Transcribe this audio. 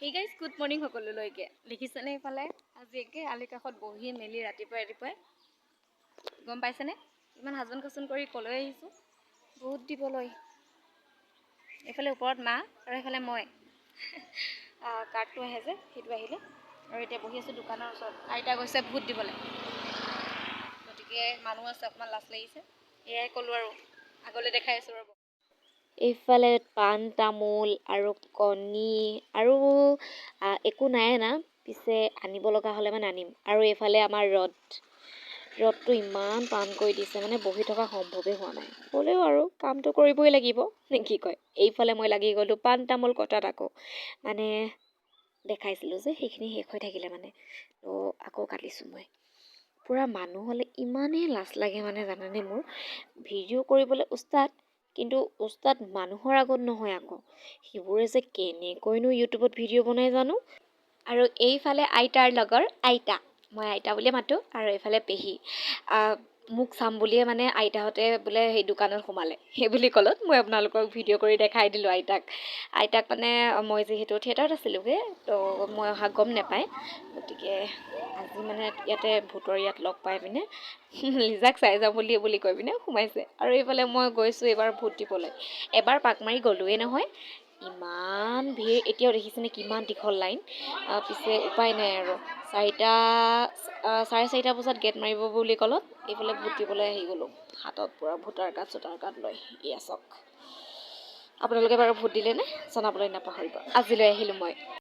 Hey guys, good morning সকলোলৈকে দেখিছেনে ইফালে আজি একে আলি কাষত বহি মেলি ৰাতিপুৱাই গম পাইছেনে ইমান হাজন কাচন কৰি কলৈ আহিছো বহুত দিবলৈ এফালে ওপৰত মা আৰু এফালে মই কাৰ্ডটো আহে যে সেইটো আহিলে আৰু এতিয়া বহি আছো দোকানৰ ওচৰত আইতা গৈছে ভূত দিবলৈ গতিকে মানুহ আছে অকমান লাজ লাগিছে এয়াই কলো আৰু আগলৈ দেখাই আছো ৰব এইফালে পাণ তামোল আৰু কণী আৰু একো নাই না পিছে আনিব লগা হ'লে মানে আনিম আৰু এইফালে আমাৰ ৰদটো ইমান টান কৰি দিছে মানে বহি থকা সম্ভৱেই হোৱা নাই হ'লেও আৰু কামটো কৰিবই লাগিব নে কি কয় এইফালে মই লাগি গ'লো পাণ তামোল কটাত আকৌ মানে দেখাইছিলোঁ যে সেইখিনি শেষ হৈ থাকিলে মানে তো আকৌ কাটিছোঁ মই পুৰা মানুহ হ'লে ইমানেই লাজ লাগে মানে জানানে মোৰ ভিডিঅ' কৰিবলৈ উস্তাদ কিন্তু উস্তাদ মানুহৰ আগত নহয় আকৌ সেইবোৰে যে কেনেকৈনো ইউটিউবত ভিডিঅ' বনাই জানো আৰু এইফালে আইতাৰ লগৰ আইতা মই আইতা বুলিয়ে মাতো আৰু এইফালে পেহী মোক চাম বুলিয়ে মানে আইতাহঁতে বোলে সেই দোকানত সোমালে সেই বুলি ক'লত মই আপোনালোকক ভিডিঅ' কৰি দেখাই দিলোঁ আইতাক মানে মই যিহেতু থিয়েটাৰত আছিলোঁগৈ তো মই অহা গম নাপায় গতিকে আজি মানে ইয়াতে ভূতৰ ইয়াত লগ পাই পিনে লিজাক চাই যাওঁ বুলি কৈ পিনে সোমাইছে আৰু এইফালে মই গৈছোঁ এইবাৰ ভূত দিবলৈ এবাৰ পাক মাৰি গ'লোৱেই নহয় ইমান ভিৰ এতিয়াও দেখিছেনে কিমান দীঘল লাইন পিছে উপায় নাই আৰু চাৰে চাৰিটা বজাত গেট মাৰিব বুলি ক'লত এইফালে ভূত দিবলৈ আহি গ'লোঁ হাতত পূৰা ভূটাৰ কাৰ্ড লৈ এয়া চাওক আপোনালোকে বাৰু ভূত দিলেনে জনাবলৈ নাপাহৰিব আজিলৈ আহিলোঁ মই